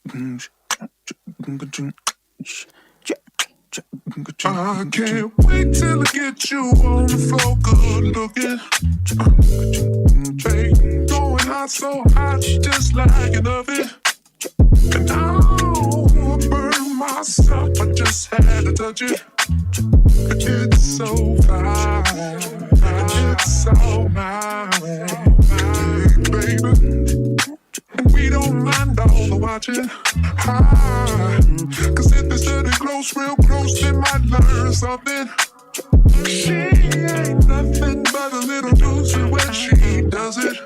I can't wait till I get you on the floor, good looking. Hey, going hot so hot, just like an oven. And I'll burn myself, I just had to touch it. It's so fine, it's so nice, baby. And we don't mind all the watching. Cause if they study close, real close, they might learn something. She ain't nothing but a little doozy when she does it.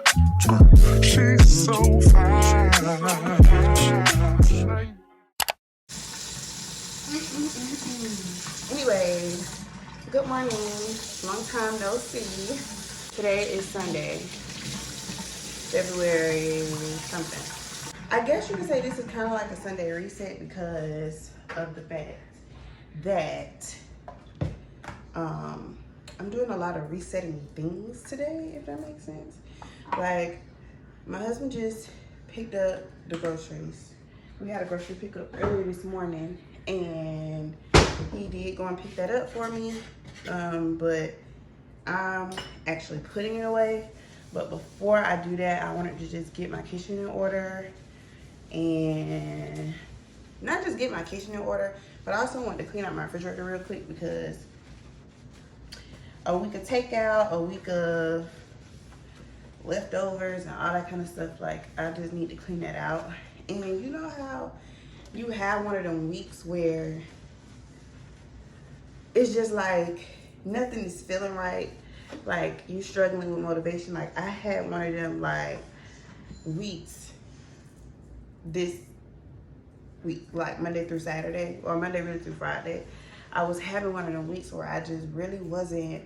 She's so fine. Anyway, good morning. Long time no see. Today is Sunday, February something. I guess you could say this is kind of like a Sunday reset because of the fact that I'm doing a lot of resetting things today, if that makes sense. Like, my husband just picked up the groceries. We had a grocery pickup earlier this morning, and he did go and pick that up for me. But I'm actually putting it away. But before I do that, I wanted to just get my kitchen in order. And not just get my kitchen in order, but I also want to clean out my refrigerator real quick because a week of takeout, a week of leftovers and all that kind of stuff, like I just need to clean that out. And you know how you have one of them weeks where it's just like nothing is feeling right, like you struggling with motivation. Like I had one of them like weeks this week, like Monday through Saturday, or Monday really through Friday. I was having one of them weeks where I just really wasn't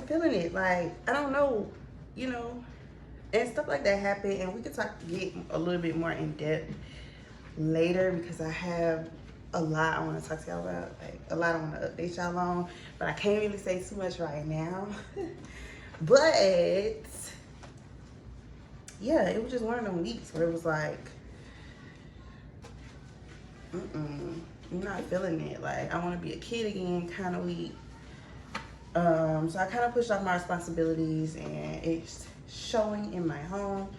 feeling it. Like, I don't know, you know, and stuff like that happened. And we could get a little bit more in depth later because I have a lot I want to talk to y'all about, like a lot I want to update y'all on, but I can't really say too much right now. But yeah, it was just one of them weeks where it was like, I'm not feeling it. Like, I want to be a kid again kind of week. So I kind of pushed off my responsibilities, and it's showing in my home.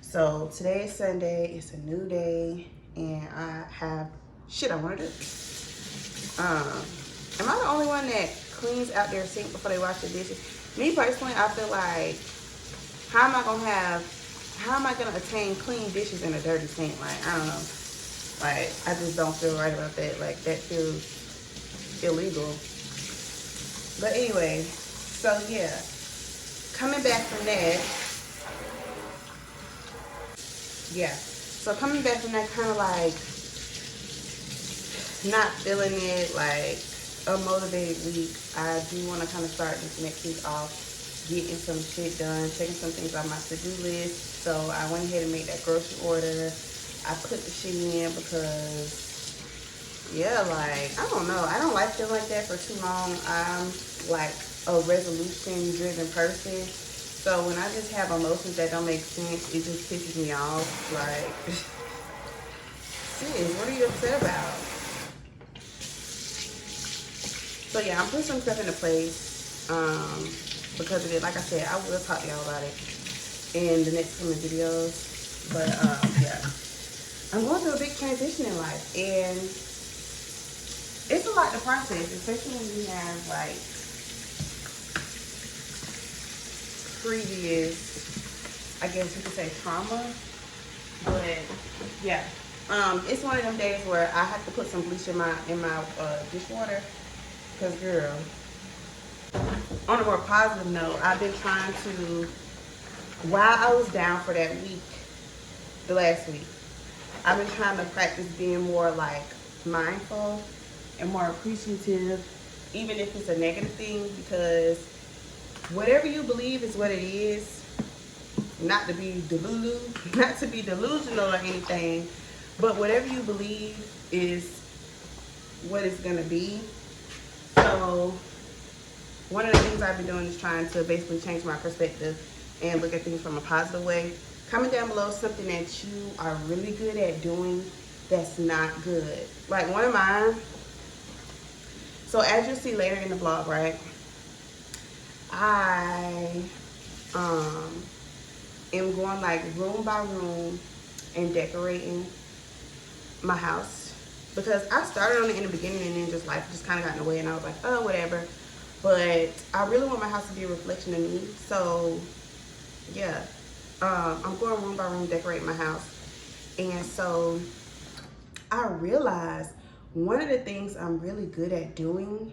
So today is Sunday. It's a new day, and I have shit I want to do. Am I the only one that cleans out their sink before they wash the dishes? Me personally, I feel like, how am I gonna attain clean dishes in a dirty sink? Like, I don't know. Like, I just don't feel right about that. Like, that feels illegal. But anyway, so yeah, coming back from that, kind of like not feeling it, like a motivated week. I do want to kind of start this next week off getting some shit done, checking some things on my to-do list. So I went ahead and made that grocery order. I put the shit in because, yeah, like, I don't know. I don't like feeling like that for too long. I'm like a resolution-driven person. So when I just have emotions that don't make sense, it just pisses me off. Like, sis, what are you upset about? So yeah, I'm putting some stuff into place because of it. Like I said, I will talk to y'all about it in the next coming videos. But yeah, I'm going through a big transition in life, and it's a lot to process, especially when you have like previous, I guess you could say, trauma. But yeah, it's one of them days where I have to put some bleach in my dishwater. Cause girl, on a more positive note, I've been trying to, while I was down for that week, the last week, I've been trying to practice being more like mindful and more appreciative, even if it's a negative thing, because whatever you believe is what it is. Not to be delusional or anything, but whatever you believe is what it's gonna be. So one of the things I've been doing is trying to basically change my perspective and look at things from a positive way. Comment down below something that you are really good at doing that's not good. Like one of mine, so as you'll see later in the vlog, right? I am going like room by room and decorating my house, because I started on it in the beginning and then just life just kind of got in the way and I was like, oh, whatever. But I really want my house to be a reflection of me. So yeah, I'm going room by room decorating my house. And so I realized one of the things I'm really good at doing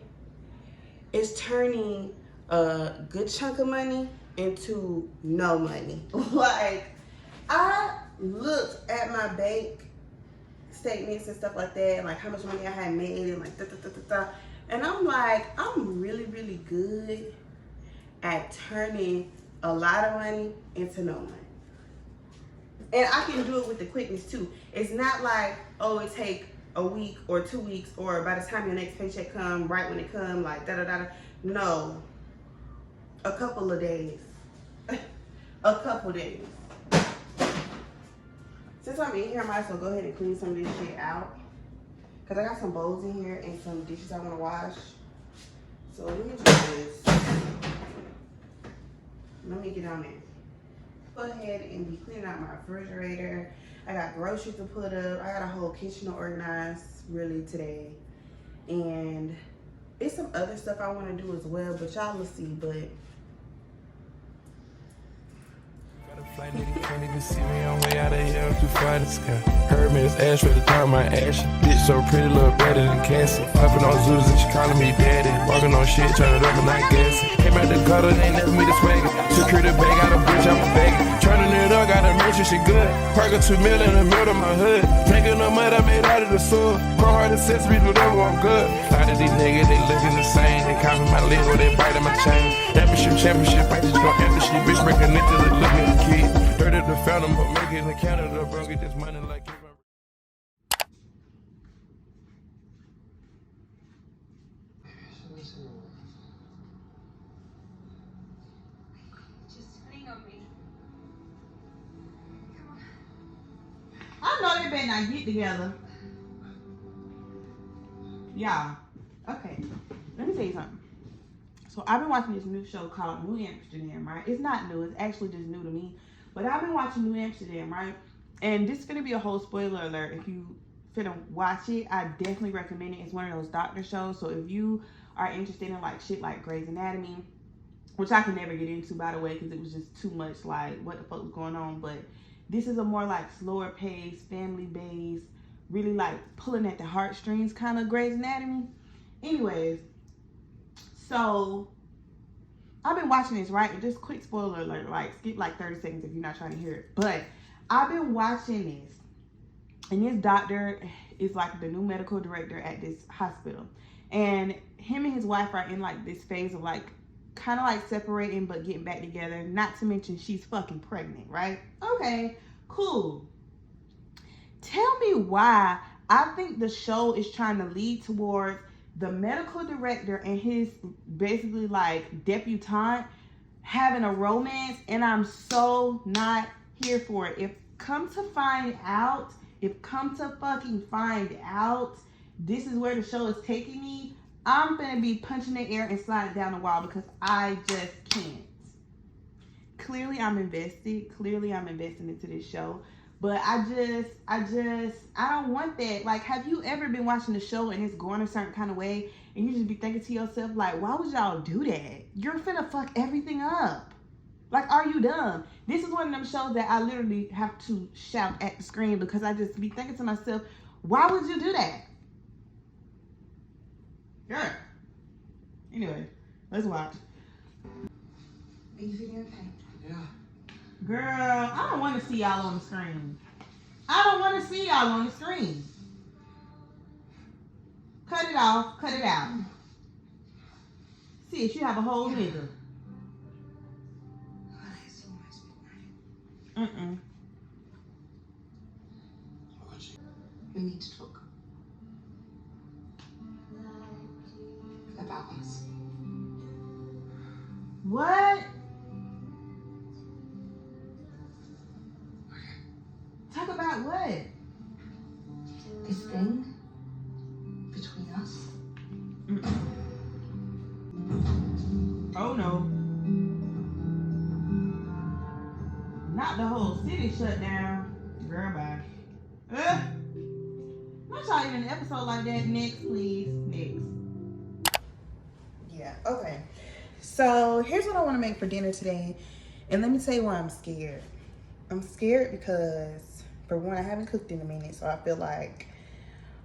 is turning a good chunk of money into no money. Like, I looked at my bank statements and stuff like that, like how much money I had made and like da. And I'm like, I'm really, really good at turning a lot of money into no money. And I can do it with the quickness too. It's not like, oh, it take a week or 2 weeks, or by the time your next paycheck come, right when it come, like da. No, a couple of days. A couple days. Since I'm in here, I might as well go ahead and clean some of this shit out, because I got some bowls in here and some dishes I want to wash. So let me do this. Let me get on there. Go ahead and be cleaning out my refrigerator. I got groceries to put up. I got a whole kitchen to organize really today. And it's some other stuff I want to do as well, but y'all will see. But Flight nigga can't even see me on way out of here too far to sky. Heard me, it's ash ready to turn my ash. Bitch so pretty, look better than cancer. Popping on zoos and she calling me daddy. Walking on shit, turn it up and not gassing. Came out the gutter, they ain't never me the swagger. Security bag, got a bitch, I'm a bag. Turning it up, gotta make sure she good. Parking 2 mil in the middle of my hood. Drinking the mud I made out of the sewer. Pro hard accessories, whatever, I'm good. A lot of these niggas, they looking the same. They copy my lid or they biting my chain. Championship, I just gon' empty shit. Bitch breaking it till it look at the kid. Dirty the fountain, but make it in Canada, bro. Get this money like it. I know they better not get together. Y'all, okay, let me tell you something. So I've been watching this new show called New Amsterdam, right? It's not new, it's actually just new to me. But I've been watching New Amsterdam, right? And this is gonna be a whole spoiler alert. If you finna watch it, I definitely recommend it. It's one of those doctor shows. So if you are interested in like shit like Grey's Anatomy, which I can never get into, by the way, because it was just too much like what the fuck was going on. But this is a more like slower pace, family based, really like pulling at the heartstrings kind of Grey's Anatomy. Anyways, so I've been watching this, right? Just quick spoiler alert, like skip like 30 seconds if you're not trying to hear it. But I've been watching this, and this doctor is like the new medical director at this hospital. And him and his wife are in like this phase of like kind of like separating but getting back together. Not to mention she's fucking pregnant, right? Okay, cool. Tell me why I think the show is trying to lead towards the medical director and his basically like debutante having a romance, and I'm so not here for it. If come to find out, this is where the show is taking me, I'm gonna be punching the air and sliding down the wall, because I just can't. Clearly I'm invested. Clearly I'm investing into this show. But I don't want that. Like, have you ever been watching the show and it's going a certain kind of way and you just be thinking to yourself, like, why would y'all do that? You're finna fuck everything up. Like, are you dumb? This is one of them shows that I literally have to shout at the screen, because I just be thinking to myself, why would you do that? Girl. Anyway, let's watch. Are you feeling okay? Yeah. Girl, I don't want to see y'all on the screen. I don't want to see y'all on the screen. Cut it off. Cut it out. See, you have a whole nigga. Mm-mm. We need to talk about us. What? About what? This thing between us. Oh no. Not the whole city shut down. Girl, bye. Not y'all even an episode like that. Next, please. Next. Yeah, okay. So here's what I want to make for dinner today. And let me tell you why I'm scared. I'm scared because, for one, I haven't cooked in a minute. So I feel like,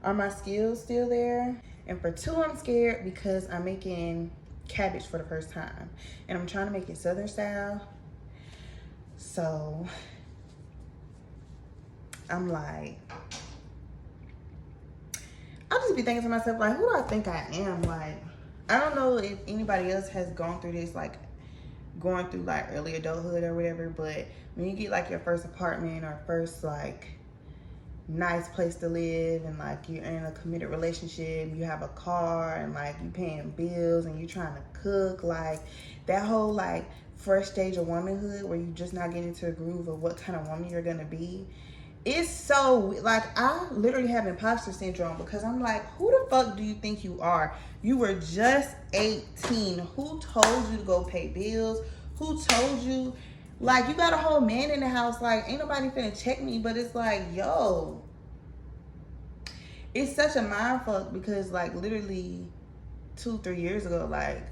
are my skills still there? And for two, I'm scared because I'm making cabbage for the first time. And I'm trying to make it Southern style. So I'm like, I'll just be thinking to myself, like, who do I think I am? Like, I don't know if anybody else has gone through this, like, going through, like, early adulthood or whatever, but when you get, like, your first apartment or first, like, nice place to live and, like, you're in a committed relationship, you have a car and, like, you paying bills and you trying to cook, like, that whole, like, first stage of womanhood where you just not getting into a groove of what kind of woman you're gonna be. It's so, like, I literally have imposter syndrome because I'm like, who the fuck do you think you are? You were just 18. Who told you to go pay bills? Who told you? Like, you got a whole man in the house. Like, ain't nobody finna check me. But it's like, yo, it's such a mind fuck because, like, literally 2-3 years ago, like,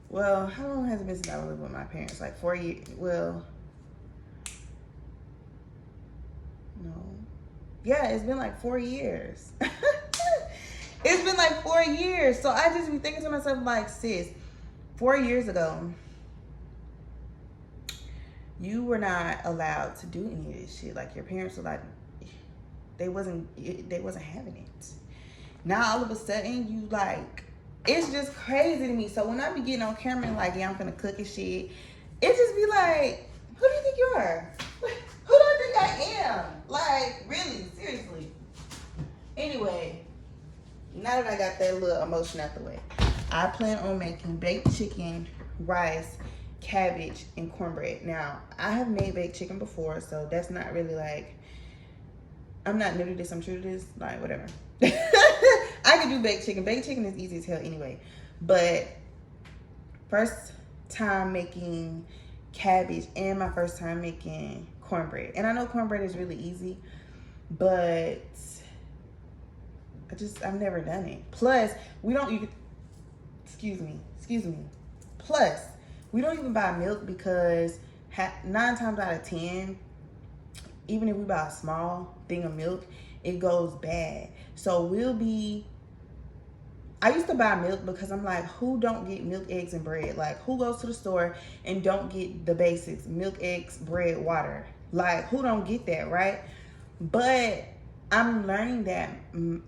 well, how long has it been since I lived with my parents? Like 4 years. Well, no. Yeah, it's been like 4 years. It's been like 4 years. So I just be thinking to myself, like, sis, 4 years ago, you were not allowed to do any of this shit. Like, your parents were like, they wasn't having it. Now all of a sudden you like, it's just crazy to me. So when I be getting on camera and like, yeah, I'm gonna cook and shit, it just be like, who do you think you are? Who do I think I am? Like, really, seriously. Anyway, now that I got that little emotion out the way, I plan on making baked chicken, rice, cabbage, and cornbread. Now, I have made baked chicken before, so that's not really like, I'm not new to this, I'm true to this, like, whatever. I can do baked chicken. Baked chicken is easy as hell anyway. But first time making cabbage and my first time making cornbread. And I know cornbread is really easy, but I've never done it. Plus, we don't even, excuse me. Plus, we don't even buy milk because 9 times out of 10, even if we buy a small thing of milk, it goes bad. So I used to buy milk because I'm like, who don't get milk, eggs, and bread? Like, who goes to the store and don't get the basics, milk, eggs, bread, water? Like, who don't get that, right? But I'm learning that,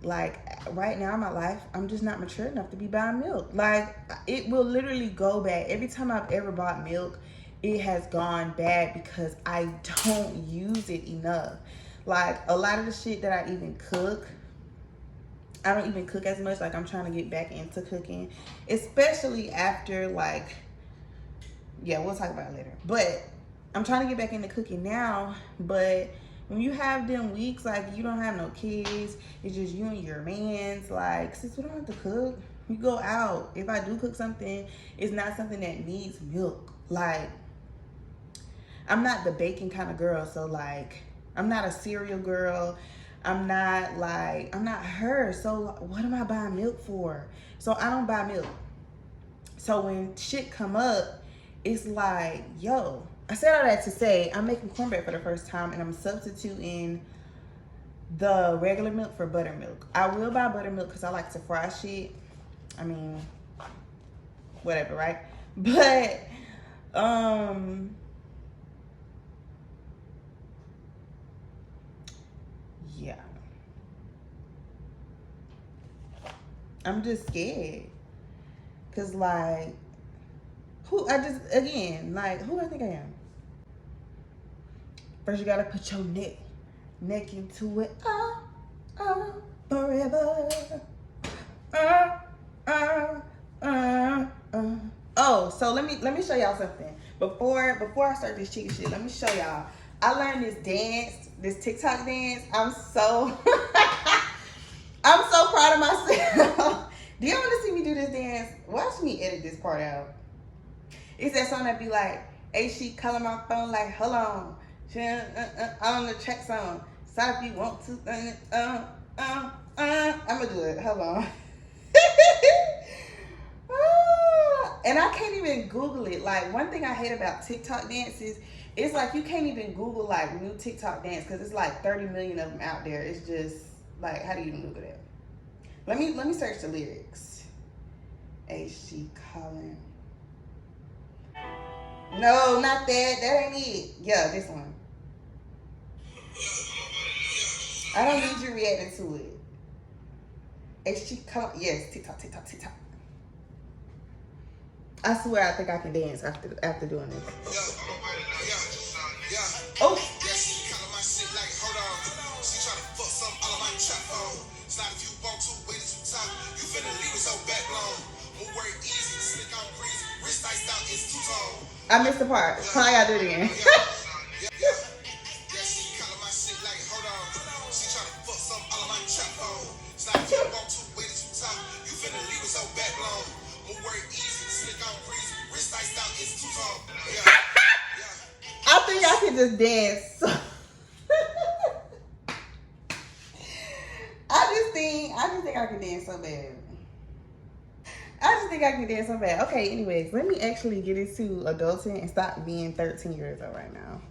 like, right now in my life, I'm just not mature enough to be buying milk. Like, it will literally go bad. Every time I've ever bought milk, it has gone bad because I don't use it enough. Like, a lot of the shit that I even cook, I don't even cook as much. Like, I'm trying to get back into cooking, especially after, like, yeah, we'll talk about it later. But I'm trying to get back into cooking now. But when you have them weeks, like, you don't have no kids, it's just you and your mans, like, sis, we don't have to cook. We go out. If I do cook something, it's not something that needs milk. Like, I'm not the baking kind of girl. So, like, I'm not a cereal girl. I'm not her. So what am I buying milk for? So I don't buy milk. So when shit come up, it's like, yo, I said all that to say I'm making cornbread for the first time and I'm substituting the regular milk for buttermilk. I will buy buttermilk because I like to fry shit. I mean, whatever, right? But, yeah. I'm just scared. Cause like, who do I think I am? First you gotta put your neck into it. Forever. Oh, so let me show y'all something. Before I start this chicken shit, let me show y'all. I learned this dance, this TikTok dance. I'm so I'm so proud of myself. Do y'all want to see me do this dance? Watch me edit this part out. It's that song that be like, hey, she calling my phone like, hold on. She on the track song. Stop if you want to. I'm going to do it. Hold on. And I can't even Google it. Like, one thing I hate about TikTok dances, it's like you can't even Google like new TikTok dance because it's like 30 million of them out there. It's just like, how do you even Google that? Let me search the lyrics. H.G. Collin. No, not that. That ain't it. Yeah, this one. I don't need you reacting to it. H.G. Collin. Yes, TikTok. I swear I think I can dance after doing this. Oh. I missed the part. I gotta do it again. I think I can just dance. I just think I can dance so bad. Okay, anyways, let me actually get into adulting and stop being 13 years old right now.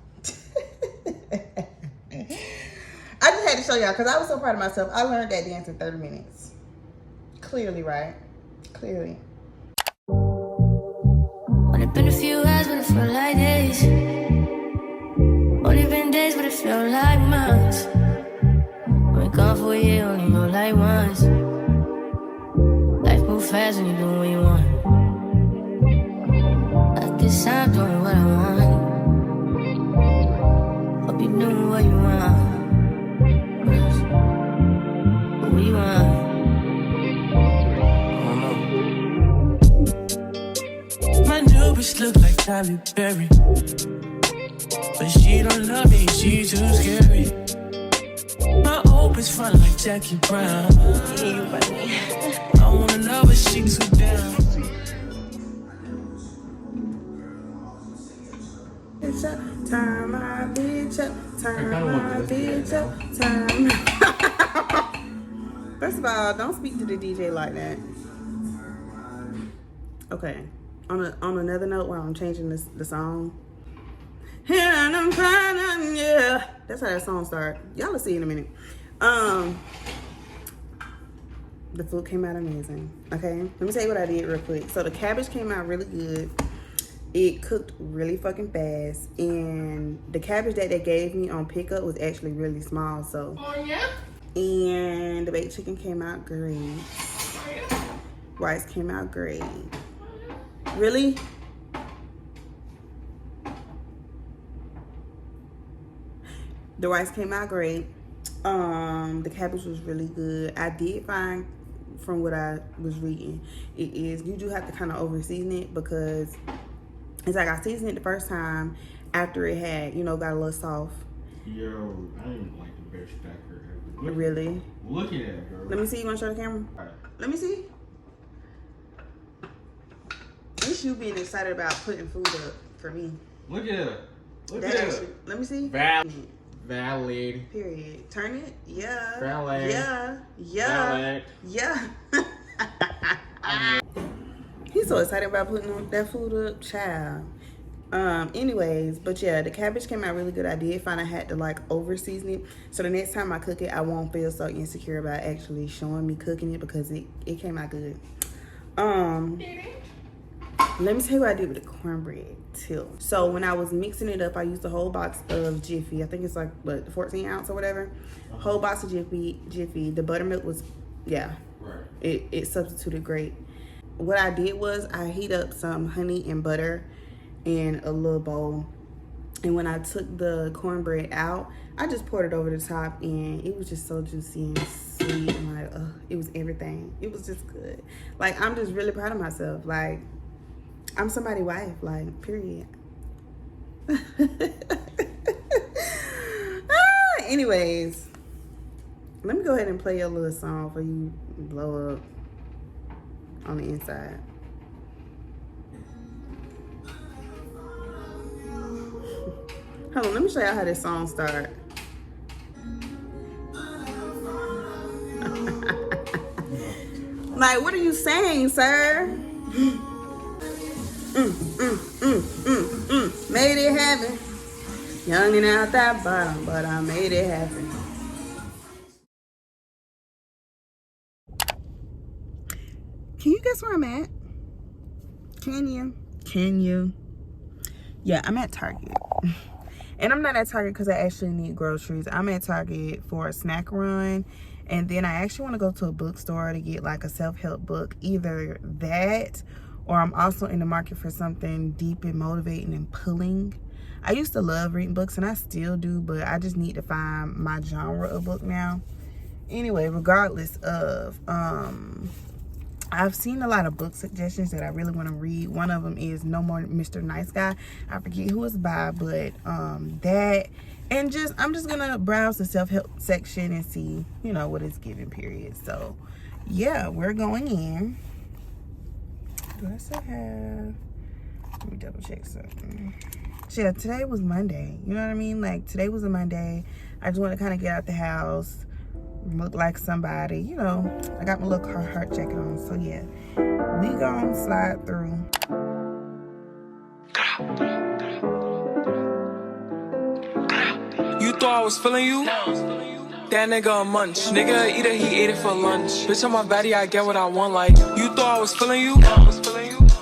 I just had to show y'all because I was so proud of myself. I learned that dance in 30 minutes. Clearly, right? Clearly. Only been a few hours, but it felt like days. Only been days, but it felt like months. Been gone for a year, only know like once. Life move fast when you do what you want. At this time, doing what I want. Hope you doing what you want. What you want? My new bitch look like Tyler Perry, but she don't love me, she too scary. My old bitch front like Jackie Brown. I wanna love her, she too down. Bitch up, turn my bitch up, turn my bitch up, turn. First of all, don't speak to the DJ like that. Okay. On another note, while I'm changing the song. And I'm finding, yeah. That's how that song starts. Y'all will see in a minute. The food came out amazing. Okay, let me tell you what I did real quick. So the cabbage came out really good. It cooked really fucking fast, and the cabbage that they gave me on pickup was actually really small. So, and the baked chicken came out great. Rice came out great. Really? The rice came out great. The cabbage was really good. I did find, from what I was reading, you do have to kind of over season it because it's like I seasoned it the first time after it had, got a little soft. Yo, I ain't like the best stacker ever. Really? Look at that, girl. Let me see. You want to show the camera? All right. Let me see. It's you being excited about putting food up for me. Look at it. Look That at actually, it. let me see. Valid. Period. Turn it. Yeah. Valid. Yeah. Yeah. Valid. Yeah. He's so excited about putting that food up, child. Anyways, but yeah, the cabbage came out really good. I did find I had to like over season it. So the next time I cook it, I won't feel so insecure about actually showing me cooking it because it came out good. Let me tell you what I did with the cornbread too. So when I was mixing it up, I used a whole box of Jiffy. I think it's like, 14 ounce or whatever. Whole box of Jiffy. The buttermilk was, yeah. Right. It substituted great. What I did was I heat up some honey and butter in a little bowl. And when I took the cornbread out, I just poured it over the top and it was just so juicy and sweet. And like, it was everything. It was just good. Like, I'm just really proud of myself. Like, I'm somebody's wife, like, period. Anyways, let me go ahead and play your little song for you blow up on the inside. Hold on, let me show y'all how this song starts. Like, what are you saying, sir? Made it happen. Young and out that bottom, but I made it happen. Can you guess where I'm at? Can you? Can you? Yeah, I'm at Target. And I'm not at Target because I actually need groceries. I'm at Target for a snack run. And then I actually want to go to a bookstore to get like a self-help book. Either that, or I'm also in the market for something deep and motivating and pulling. I used to love reading books, and I still do, but I just need to find my genre of book now. Anyway, regardless of, I've seen a lot of book suggestions that I really want to read. One of them is No More Mr. Nice Guy. I forget who it's by, but that, and I'm just gonna browse the self-help section and see, you know, what it's giving, period. So yeah, we're going in. Do I still have, let me double check something. Yeah, today was Monday, you know what I mean? Like, today was a Monday. I just want to kind of get out the house, look like somebody, you know. I got my little Carhartt jacket on, so yeah, we gonna slide through. You thought I was feeling you? That nigga a munch. Nigga eat it, he ate it for lunch. Bitch on my body, I get what I want. Like, you thought I was feeling you?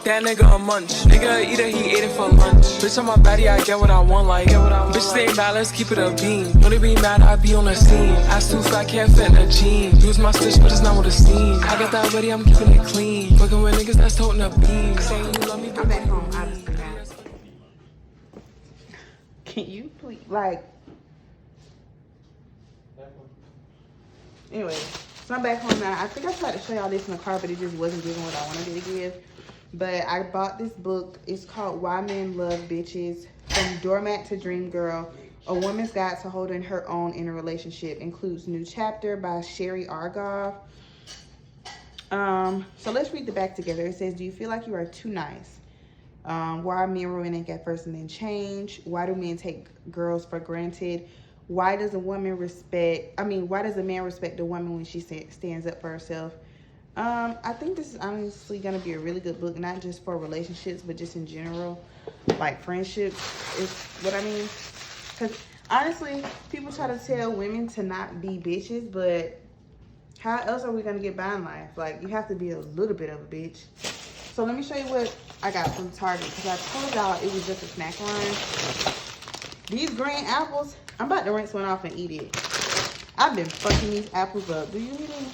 That nigga a munch. Nigga eat it, he ate it for lunch. Bitch on my body, I get what I want. Like, bitch stay mad, let's keep it a beam. When they be mad, I be on the scene. Ass too fat, can't fit in a jean. Use my stitch, but it's not what it seems. I got that ready, I'm keeping it clean. Working with niggas that's toting a beam. Saying you love me, I'm back home, obviously now. Can you please, like, anyway, so I'm back home now. I think I tried to show y'all this in the car, but it just wasn't giving what I wanted it to give. But I bought this book. It's called Why Men Love Bitches, From Doormat to Dream Girl, A Woman's Guide to Holding Her Own in a Relationship. Includes new chapter by Sherry Argov. So let's read the back together. It says, do you feel like you are too nice? Why are men romantic at first and then change? Why do men take girls for granted? Why does a man respect a woman when she stands up for herself? I think this is honestly going to be a really good book, not just for relationships, but just in general, like friendships is what I mean. Because honestly, people try to tell women to not be bitches, but how else are we going to get by in life? Like, you have to be a little bit of a bitch. So let me show you what I got from Target, because I told y'all it was just a snack line. These green apples, I'm about to rinse one off and eat it. I've been fucking these apples up. Do you hear me?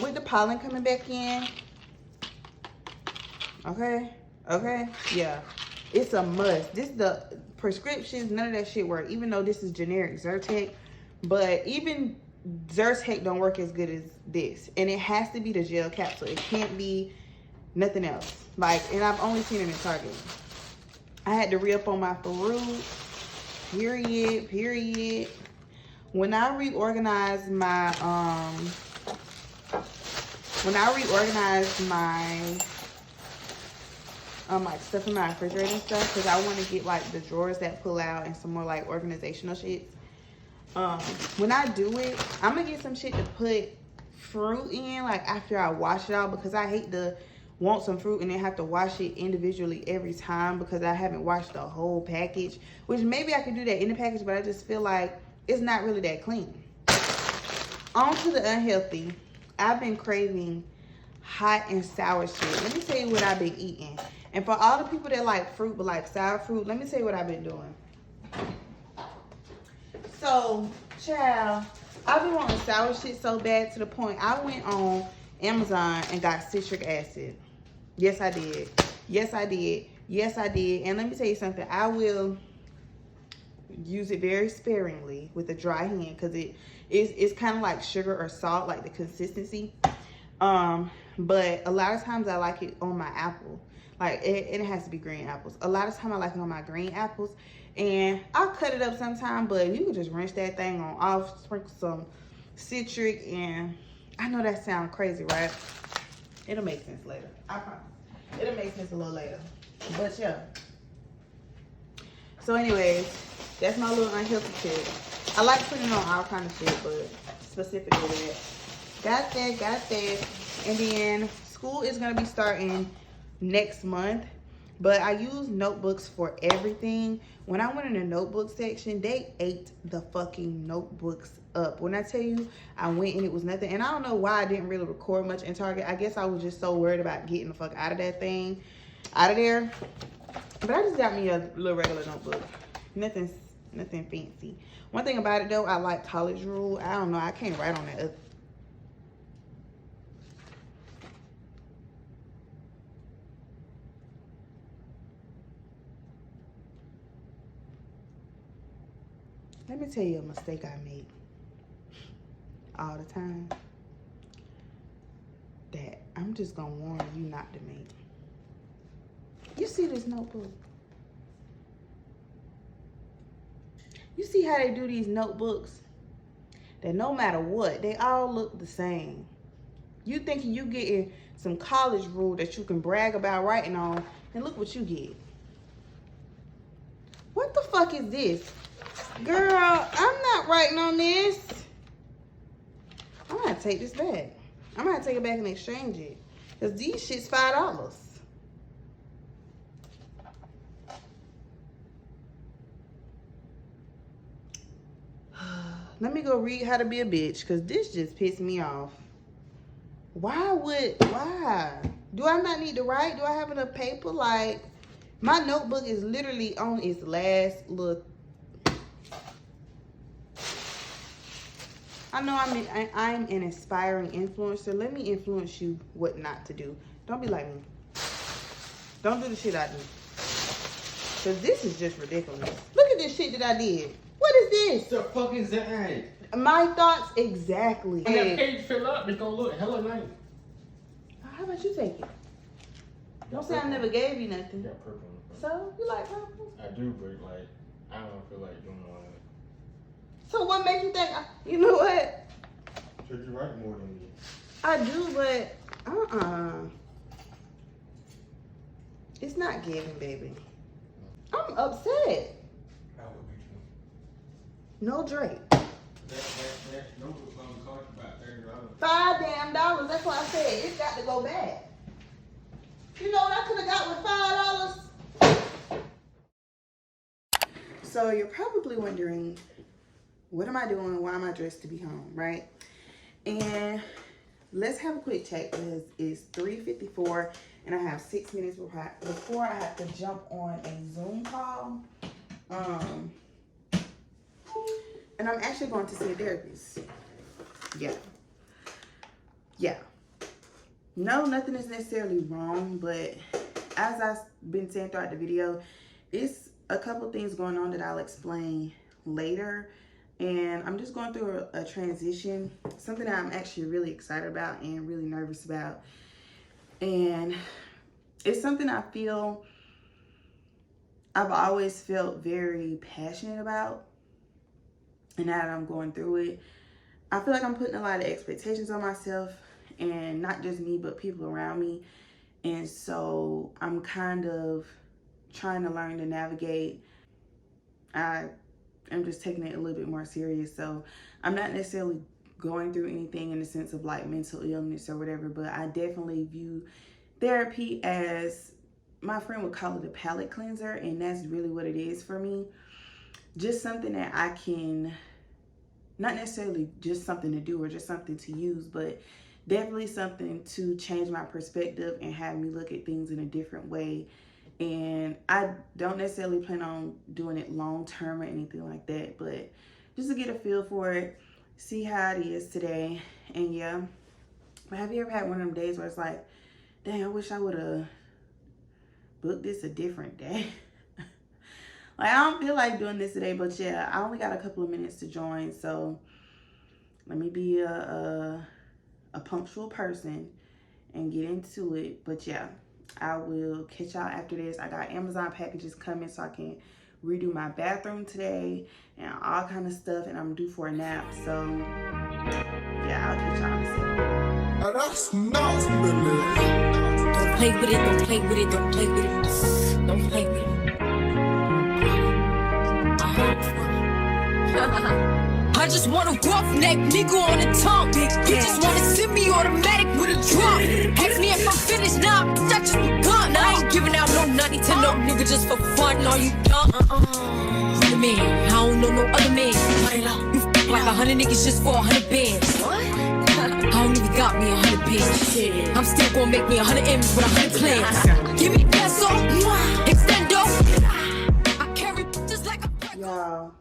With the pollen coming back in. Okay, yeah. It's a must. This is the prescriptions, none of that shit work. Even though this is generic Zyrtec, but even Zyrtec don't work as good as this. And it has to be the gel capsule. It can't be nothing else. Like, and I've only seen it in Target. I had to re-up on my food. Period. When I reorganized my like stuff in my refrigerator and stuff, because I want to get like the drawers that pull out and some more like organizational shit. When I do it, I'm gonna get some shit to put fruit in like after I wash it out, because I hate to want some fruit and then have to wash it individually every time because I haven't washed the whole package, which maybe I could do that in the package, but I just feel like it's not really that clean. On to the unhealthy. I've been craving hot and sour shit. Let me tell you what I've been eating. And for all the people that like fruit but like sour fruit, let me tell you what I've been doing. So, child, I've been wanting sour shit so bad to the point I went on Amazon and got citric acid. Yes, I did. And let me tell you something. I will use it very sparingly with a dry hand, because it's kind of like sugar or salt, like the consistency. But a lot of times I like it on my apple. Like, it has to be green apples. A lot of time I like it on my green apples. And I'll cut it up sometime, but you can just rinse that thing on off, sprinkle some citric, and I know that sounds crazy, right? It'll make sense later. I promise. It'll make sense a little later. But yeah. So anyways, that's my little unhealthy tip. I like putting on all kind of shit, but specifically that. Got that. And then school is gonna be starting next month. But I use notebooks for everything. When I went in the notebook section, they ate the fucking notebooks up. When I tell you, I went and it was nothing. And I don't know why I didn't really record much in Target. I guess I was just so worried about getting the fuck out of that thing, out of there. But I just got me a little regular notebook. Nothing fancy. One thing about it though, I like college rule. I don't know, I can't write on that. Let me tell you a mistake I make all the time that I'm just gonna warn you not to make. You see this notebook? You see how they do these notebooks? That no matter what, they all look the same. You thinking you getting some college rule that you can brag about writing on, and look what you get. What the fuck is this? Girl, I'm not writing on this. I'm gonna take this back. I'm gonna take it back and exchange it. Because these shit's $5. Let me go read How to Be a Bitch, because this just pissed me off. Why? Do I not need to write? Do I have enough paper? Like, my notebook is literally on its last little. I know I'm an aspiring influencer. Let me influence you what not to do. Don't be like me. Don't do the shit I do. Because this is just ridiculous. Look at this shit that I did. What is this? The fuck is that? My thoughts exactly. When that page fill up, it's gonna look hella nice. How about you take it? Don't say I never gave you nothing. You got purple on the front. So, you like purple? I do, but like, I don't feel like doing all that. So what makes you think, you know what? Should you write more than me? I do, but it's not giving, baby. I'm upset. I would be too. No Drake. That notebook gonna cost about $30. $5 damn. That's why I said it's got to go back. You know what I could have got with $5? So you're probably wondering, what am I doing? Why am I dressed to be home, right? And let's have a quick check because it's 3:54 and I have 6 minutes before I have to jump on a Zoom call. And I'm actually going to see a therapist. Yeah. No, nothing is necessarily wrong, but as I've been saying throughout the video, it's a couple things going on that I'll explain later. And I'm just going through a transition, something that I'm actually really excited about and really nervous about. And it's something I feel I've always felt very passionate about. And now that I'm going through it, I feel like I'm putting a lot of expectations on myself, and not just me, but people around me. And so I'm kind of trying to learn to navigate. I'm just taking it a little bit more serious. So I'm not necessarily going through anything in the sense of like mental illness or whatever, but I definitely view therapy as, my friend would call it a palate cleanser, and that's really what it is for me. Just something that I can, not necessarily just something to do or just something to use, but definitely something to change my perspective and have me look at things in a different way. And I don't necessarily plan on doing it long term or anything like that, but just to get a feel for it, see how it is today. And yeah, but have you ever had one of them days where it's like, dang, I wish I would have booked this a different day? Like, I don't feel like doing this today, but yeah, I only got a couple of minutes to join, so let me be a punctual person and get into it. But yeah, I will catch y'all after this. I got Amazon packages coming so I can redo my bathroom today and all kind of stuff, and I'm due for a nap. So yeah, I'll catch y'all in a second. Now that's nasty, baby. Don't play with it, don't play with it, don't play with it. Don't play with it. I just want a roughneck nigga on the tongue. You just wanna send me automatic with a drum. Ask me if I'm finished now, nah, that just begun. I ain't giving out no money to no nigga just for fun. Are you dumb? Real man, I don't know no other man. You f like 100 niggas just for 100 bands. What? I don't even got me 100 bands. I'm still gonna make me 100 M's with 100 plans. Give me peso, extendo. I carry just like a Y'all.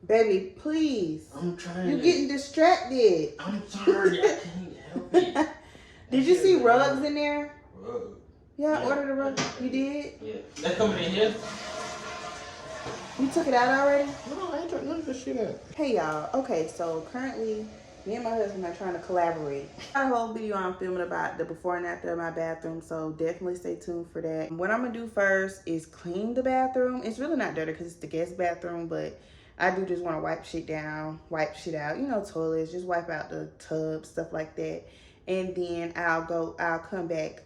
Baby, please. I'm trying. You're getting distracted. I'm sorry, I can't help it. Did you see rugs in there? Rug. Yeah, I ordered a rug. You did? Yeah. That's coming in here? You took it out already? No, I ain't trying none of this shit out. Hey y'all. Okay, so currently me and my husband are trying to collaborate. I got a whole video I'm filming about the before and after of my bathroom, so definitely stay tuned for that. What I'm gonna do first is clean the bathroom. It's really not dirty because it's the guest bathroom, but I do just want to wipe shit down, wipe shit out, you know, toilets, just wipe out the tub, stuff like that. And then I'll come back,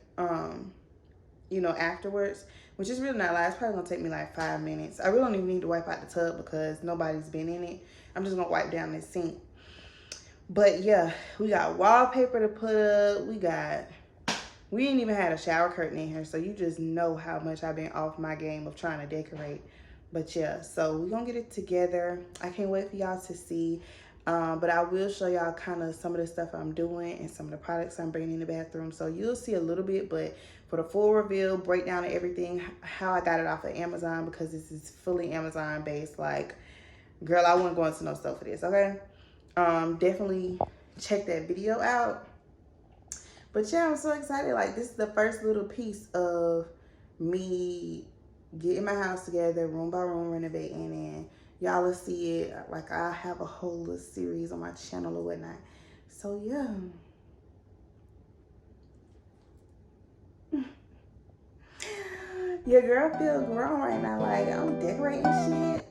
you know, afterwards, which is really not a lot. It's probably gonna take me like 5 minutes. I really don't even need to wipe out the tub because nobody's been in it. I'm just gonna wipe down this sink. But yeah, we got wallpaper to put up. We ain't even had a shower curtain in here, so you just know how much I've been off my game of trying to decorate. But yeah, so we're gonna get it together. I can't wait for y'all to see. But I will show y'all kind of some of the stuff I'm doing and some of the products I'm bringing in the bathroom. So you'll see a little bit, but for the full reveal, breakdown of everything, how I got it off of Amazon, because this is fully Amazon based. Like, girl, I wouldn't go into no stuff for this, okay? Definitely check that video out. But yeah, I'm so excited. Like, this is the first little piece of me getting my house together, room by room, renovating, and y'all will see it. Like, I have a whole little series on my channel or whatnot. So yeah. Your girl feel grown right now. Like, I'm decorating shit.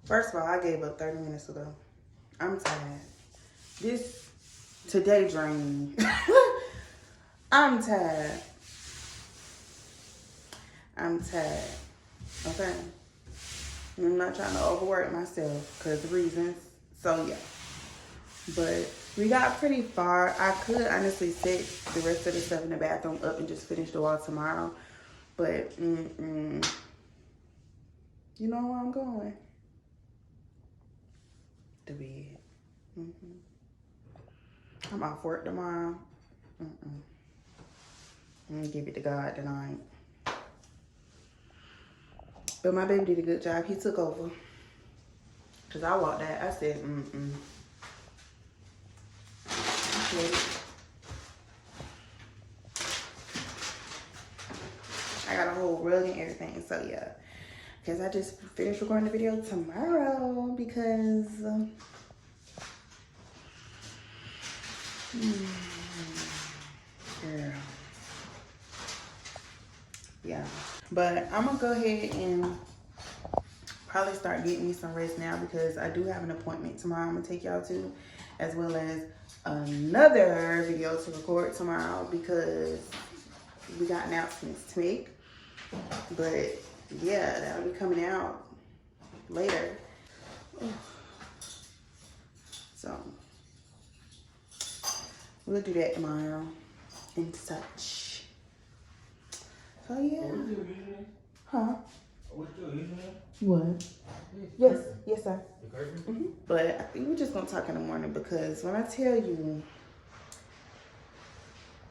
First of all, I gave up 30 minutes ago. I'm tired. Today drained me. I'm tired. Okay? I'm not trying to overwork myself because of reasons. So yeah. But we got pretty far. I could honestly set the rest of the stuff in the bathroom up and just finish the wall tomorrow. But you know where I'm going. The bed. I'm off work tomorrow. I'm gonna give it to God tonight. But my baby did a good job. He took over. Cause I walked out. I said, Okay. I got a whole rug and everything. So yeah. Because I just finished recording the video tomorrow because girl. Yeah. But I'm gonna go ahead and probably start getting me some rest now because I do have an appointment tomorrow I'm gonna take y'all to, as well as another video to record tomorrow because we got announcements to make. But yeah, that'll be coming out later. So we'll do that tomorrow and such. So yeah. Huh? What you doing? What? Yes, sir. But I think we're just gonna talk in the morning because when I tell you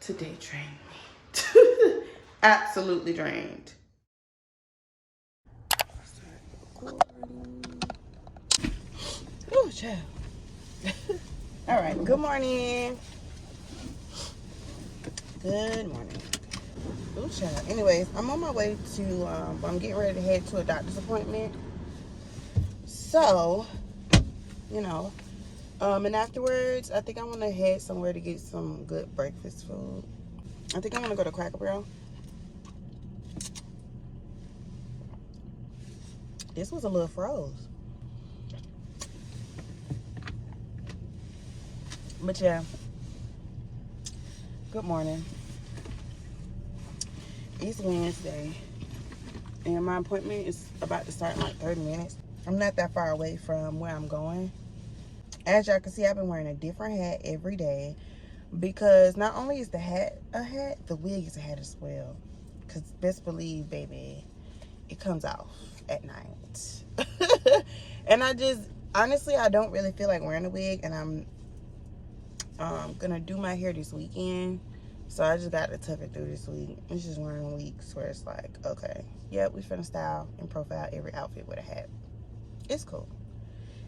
today drained me, absolutely drained. Oh, child. All right. Good morning. Good morning. Oh, child. Anyways, I'm on my way to. I'm getting ready to head to a doctor's appointment. So, you know, and afterwards, I think I want to head somewhere to get some good breakfast food. I think I'm gonna go to Cracker Barrel. This was a little froze. But yeah, good morning. It's Wednesday, and my appointment is about to start in like 30 minutes. I'm not that far away from where I'm going. As y'all can see, I've been wearing a different hat every day because not only is the hat a hat, the wig is a hat as well. Because best believe, baby, it comes off at night. And I just, honestly, I don't really feel like wearing a wig, and I'm gonna do my hair this weekend, so I just got to tuck it through this week. It's just one of them weeks where it's like, okay, yeah, we finna style and profile every outfit with a hat. It's cool,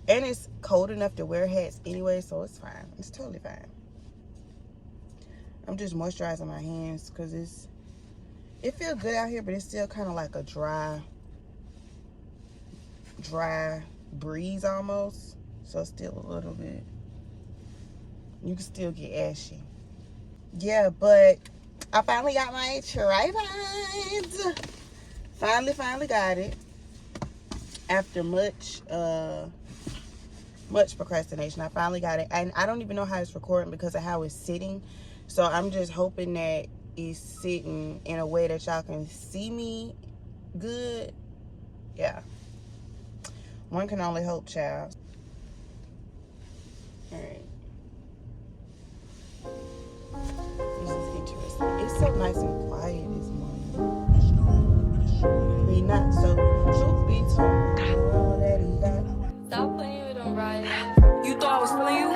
and it's cold enough to wear hats anyway, so it's fine. It's totally fine. I'm just moisturizing my hands because it feels good out here, but it's still kind of like a dry breeze almost, so it's still a little bit. You can still get ashy. Yeah, but I finally got my tripod. Finally got it. After much procrastination, I finally got it. And I don't even know how it's recording because of how it's sitting. So I'm just hoping that it's sitting in a way that y'all can see me good. Yeah. One can only hope, child. Alright. This is interesting. It's so nice and quiet this morning. He not so truth be told, all that he got. Stop playing with him, right? You thought I was feeling you?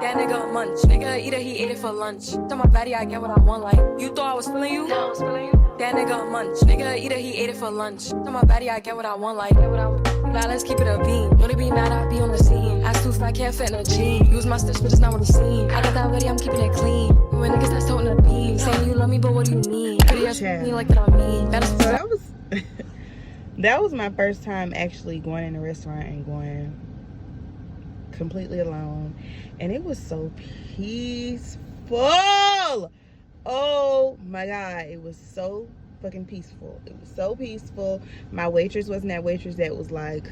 That nigga a munch. Nigga eat it, he ate it for lunch. Tell my baddie I get what I want, like. You thought I was feeling you? That nigga a munch. Nigga eat it, he ate it for lunch. Tell my baddie I get what I want, like. Now let's keep it a beam. Don't be mad, I be on the scene. Ass too fat, can't fit in a jean. Use my stitch, but it's not what I'm seeing. I got that ready, I'm keeping it clean. When niggas that's toting a beam. Saying you love me, but what do you mean? Pretty ass me like that on me. So that was that was my first time actually going in a restaurant and going completely alone, and it was so peaceful. Oh my god, it was so fucking peaceful. It was so peaceful. My waitress wasn't that waitress that was like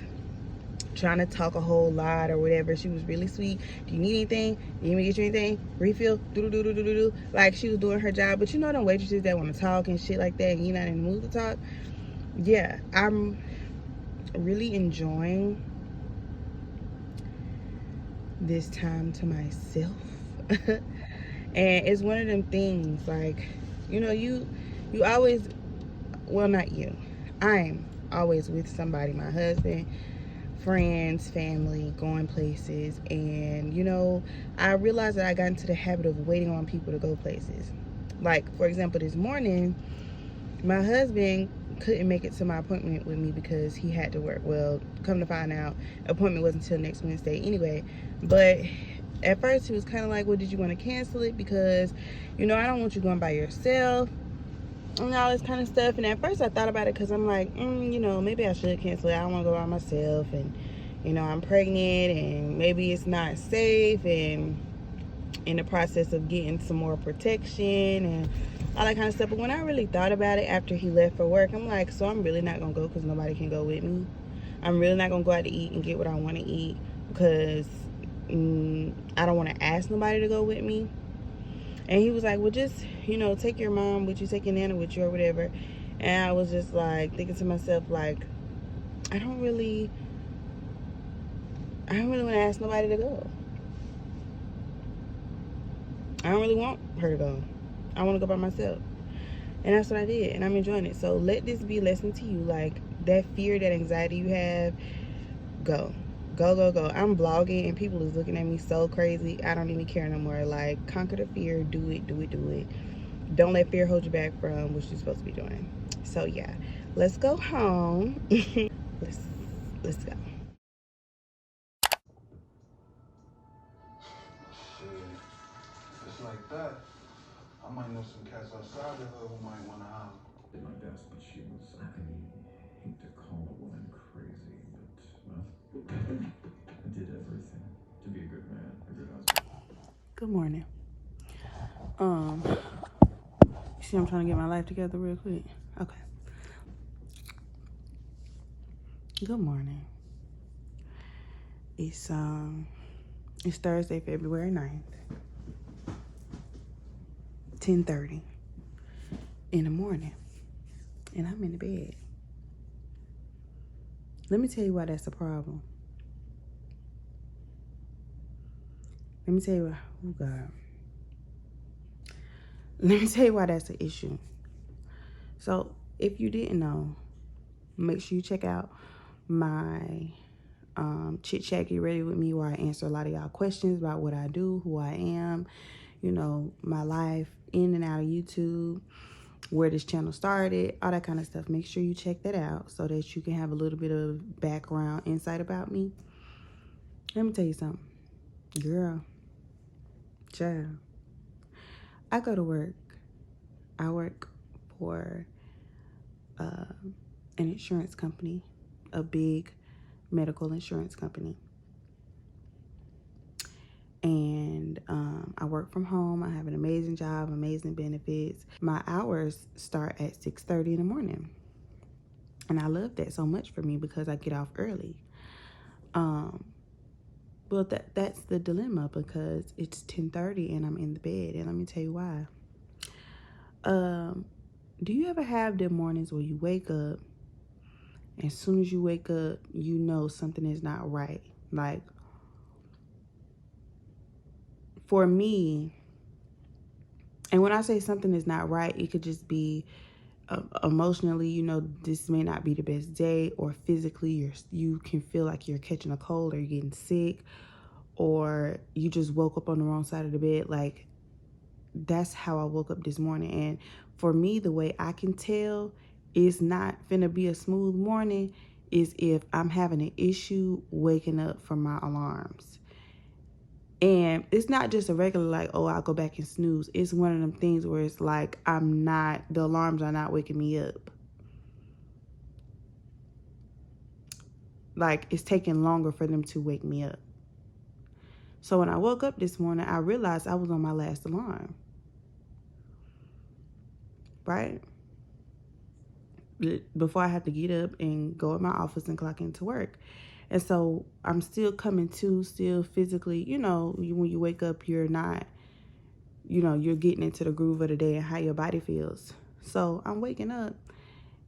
trying to talk a whole lot or whatever. She was really sweet. Do you need anything? You need me to get you anything? Refill? Do. Like, she was doing her job. But you know them waitresses that want to talk and shit like that and you're not in the mood to talk? Yeah, I'm really enjoying this time to myself. And it's one of them things, like, you know, you always, well, not you, I'm always with somebody, my husband, friends, family, going places. And you know, I realized that I got into the habit of waiting on people to go places. Like, for example, this morning my husband couldn't make it to my appointment with me because he had to work. Well, come to find out, appointment wasn't until next Wednesday anyway. But at first he was kind of like, well, did you want to cancel it? Because, you know, I don't want you going by yourself and all this kind of stuff. And at first I thought about it because I'm like, you know, maybe I should cancel it. I don't want to go by myself, and, you know, I'm pregnant and maybe it's not safe, and in the process of getting some more protection and all that kind of stuff. But when I really thought about it after he left for work, I'm like, so I'm really not gonna go because nobody can go with me. I'm really not gonna go out to eat and get what I want to eat because I don't want to ask nobody to go with me. And he was like, well, just, you know, take your mom with you, take your nana with you or whatever. And I was just like thinking to myself, like, I don't really want to ask nobody to go. I don't really want her to go. I want to go by myself. And that's what I did, and I'm enjoying it. So let this be a lesson to you. Like, that fear, that anxiety you have, go. Go, go, go. I'm vlogging and people is looking at me so crazy. I don't even care no more. Like, conquer the fear. Do it, do it, do it. Don't let fear hold you back from what you're supposed to be doing. So yeah, let's go home. let's go. Shit, it's like that. I might know some cats outside the hood who might want to holler. Did my best, but she was, I hate to call a woman crazy, but, well, I did everything to be a good man, a good husband. Good morning. See, I'm trying to get my life together real quick. Okay. Good morning. It's Thursday, February 9th, 10:30 in the morning, and I'm in the bed. Let me tell you why that's a problem. Let me tell you why. Oh God. Let me tell you why that's an issue. So, if you didn't know, make sure you check out my chit chat get ready with me, where I answer a lot of y'all questions about what I do, who I am, you know, my life in and out of YouTube, where this channel started, all that kind of stuff. Make sure you check that out so that you can have a little bit of background insight about me. Let me tell you something, girl, child. I go to work. I work for an insurance company, a big medical insurance company. And I work from home. I have an amazing job, amazing benefits. My hours start at 6:30 in the morning. And I love that so much for me because I get off early. Well, that's the dilemma, because it's 10:30 and I'm in the bed. And let me tell you why. Do you ever have them mornings where you wake up, and as soon as you wake up, you know something is not right? Like, for me, and when I say something is not right, it could just be emotionally, you know, this may not be the best day, or physically you can feel like you're catching a cold, or you're getting sick, or you just woke up on the wrong side of the bed. Like, that's how I woke up this morning. And for me, the way I can tell it's not finna be a smooth morning is if I'm having an issue waking up from my alarms. And it's not just a regular, like, oh, I'll go back and snooze. It's one of them things where it's like, the alarms are not waking me up. Like, it's taking longer for them to wake me up. So when I woke up this morning, I realized I was on my last alarm. Right? Before I had to get up and go in my office and clock into work. And so I'm still coming to, still physically, you know, when you wake up, you're not, you know, you're getting into the groove of the day and how your body feels. So I'm waking up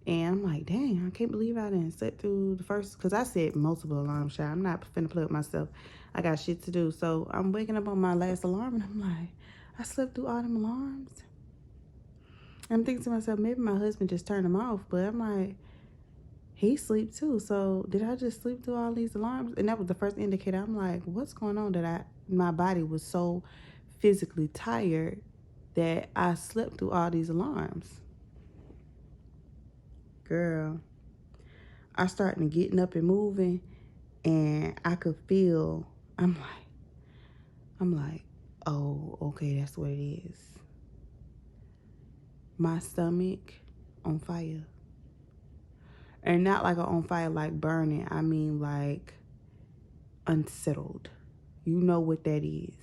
and I'm like, dang, I can't believe I didn't sit through the first, because I set multiple alarms, child. I'm not finna play with myself. I got shit to do. So I'm waking up on my last alarm and I'm like, I slept through all them alarms. I'm thinking to myself, maybe my husband just turned them off, but I'm like, he sleep too. So did I just sleep through all these alarms? And that was the first indicator. I'm like, what's going on, that my body was so physically tired that I slept through all these alarms. Girl, I started getting up and moving, and I could feel, I'm like, oh, okay, that's what it is. My stomach on fire. And not like on fire, like burning. I mean like unsettled. You know what that is.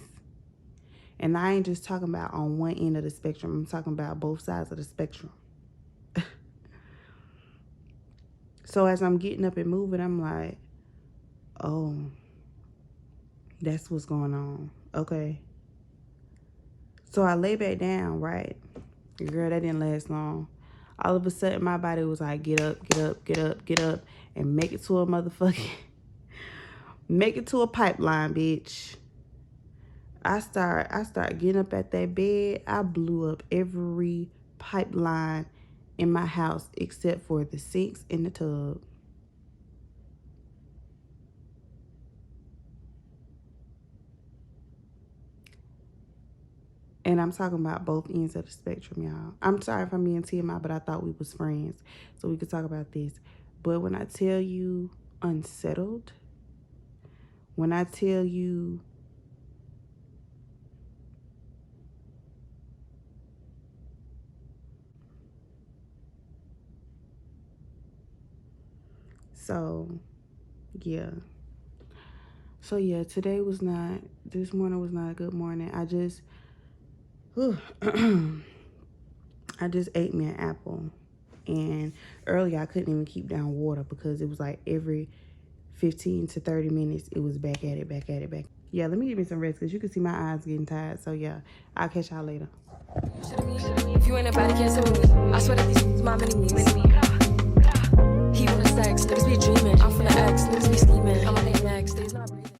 And I ain't just talking about on one end of the spectrum. I'm talking about both sides of the spectrum. So as I'm getting up and moving, I'm like, oh, that's what's going on. Okay. So I lay back down, right? Girl, that didn't last long. All of a sudden, my body was like, get up, get up, get up, get up, and make it to a motherfucking, make it to a pipeline, bitch. I start getting up at that bed. I blew up every pipeline in my house except for the sinks and the tub. And I'm talking about both ends of the spectrum, y'all. I'm sorry if I'm being TMI, but I thought we was friends, so we could talk about this. But when I tell you unsettled, when I tell you So yeah, this morning was not a good morning. I just ate me an apple. And earlier I couldn't even keep down water because it was like every 15 to 30 minutes, it was back at it. Yeah, let me get me some rest because you can see my eyes getting tired. So yeah, I'll catch y'all later. If you ain't nobody, can't sit with me. I swear that these my mini-me's. He wanna sex, niggas be dreaming. I'm from the X, niggas be scheming. I'm on their next, they's not breathing.